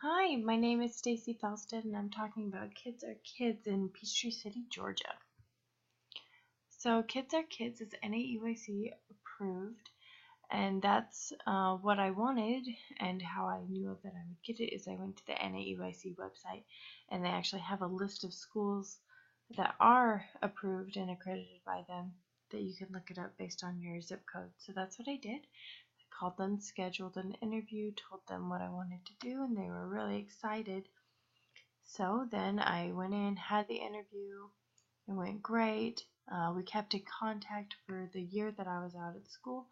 Hi, my name is Stacy Felsted, and I'm talking about Kids Are Kids in Peachtree City, Georgia. So, Kids Are Kids is NAEYC approved, and that's what I wanted. And how I knew that I would get it is I went to the NAEYC website, and they actually have a list of schools that are approved and accredited by them that you can look it up based on your zip code. So that's what I did. Called them, scheduled an interview, told them what I wanted to do, and they were really excited. So then I went in, had the interview. It went great. We kept in contact for the year that I was out at school,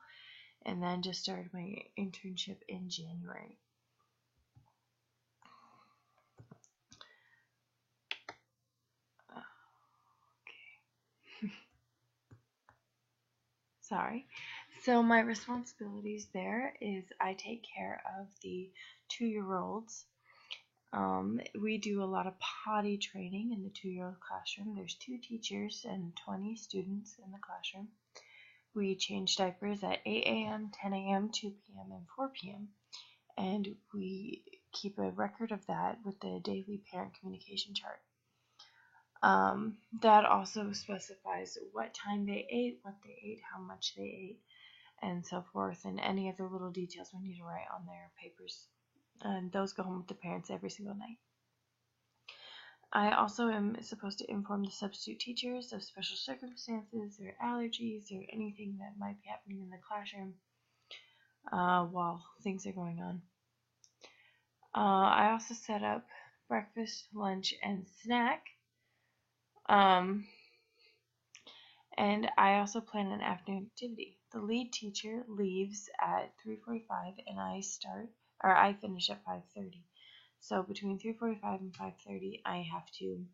and then just started my internship in January. Okay. Sorry. So my responsibilities there is I take care of the 2-year-olds. We do a lot of potty training in the 2-year-old classroom. There's 2 teachers and 20 students in the classroom. We change diapers at 8 a.m., 10 a.m., 2 p.m., and 4 p.m. And we keep a record of that with the daily parent communication chart. That also specifies what time they ate, what they ate, how much they ate, and so forth, and any other little details we need to write on their papers. And those go home with the parents every single night. I also am supposed to inform the substitute teachers of special circumstances or allergies or anything that might be happening in the classroom while things are going on. I also set up breakfast, lunch, and snack. And I also plan an afternoon activity. The lead teacher leaves at 3:45 and I finish at 5:30. So between 3:45 and 5:30 I have to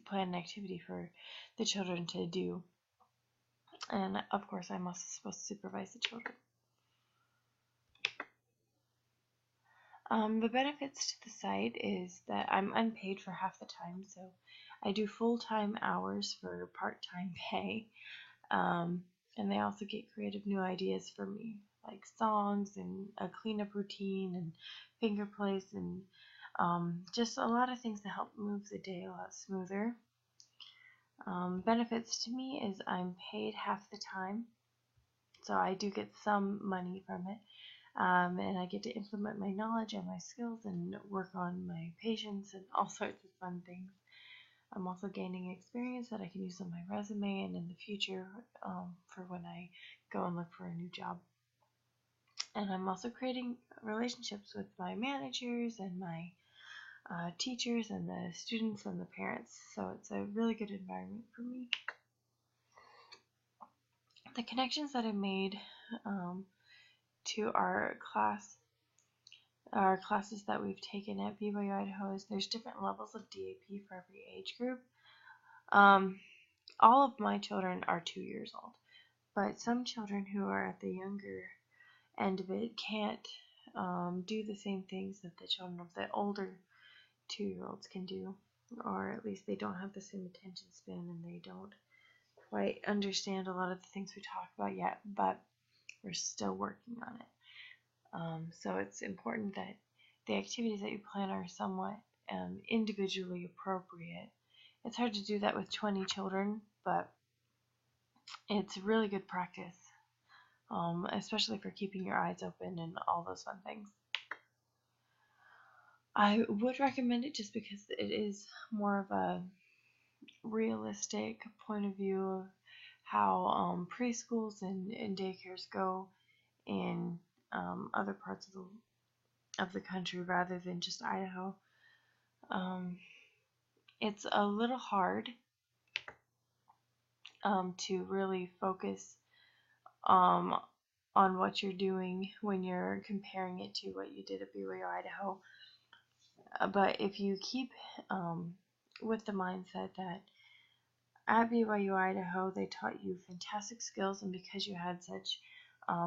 plan an activity for the children to do. And of course I'm also supposed to supervise the children. The benefits to the site is that I'm unpaid for half the time, so I do full-time hours for part-time pay. And they also get creative new ideas for me, like songs and a cleanup routine and finger plays and just a lot of things to help move the day a lot smoother. Benefits to me is I'm paid half the time, so I do get some money from it. And I get to implement my knowledge and my skills and work on my patience and all sorts of fun things. I'm also gaining experience that I can use on my resume and in the future for when I go and look for a new job. And I'm also creating relationships with my managers and my teachers and the students and the parents. So it's a really good environment for me. The connections that I made to our classes that we've taken at BYU Idaho is there's different levels of DAP for every age group. All of my children are 2 years old, but some children who are at the younger end of it can't do the same things that the children of the older 2-year-olds can do, or at least they don't have the same attention span and they don't quite understand a lot of the things we talk about yet, but we're still working on it. So it's important that the activities that you plan are somewhat individually appropriate. It's hard to do that with 20 children, but it's really good practice, especially for keeping your eyes open and all those fun things. I would recommend it just because it is more of a realistic point of view of how preschools and daycares go in other parts of the country rather than just Idaho. It's a little hard to really focus on what you're doing when you're comparing it to what you did at BYU Idaho. But if you keep with the mindset that at BYU Idaho they taught you fantastic skills, and because you had such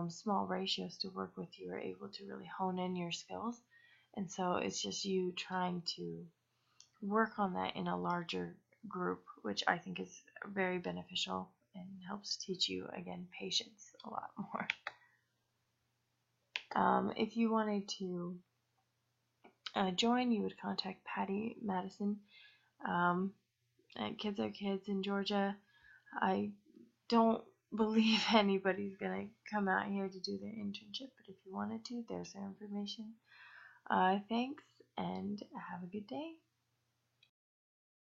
small ratios to work with, you were able to really hone in your skills. And so it's just you trying to work on that in a larger group, which I think is very beneficial and helps teach you, again, patience a lot more. If you wanted to join, you would contact Patty Madison at Kids Are Kids in Georgia. I don't believe anybody's gonna come out here to do their internship, but if you wanted to, there's their information. Thanks, and have a good day.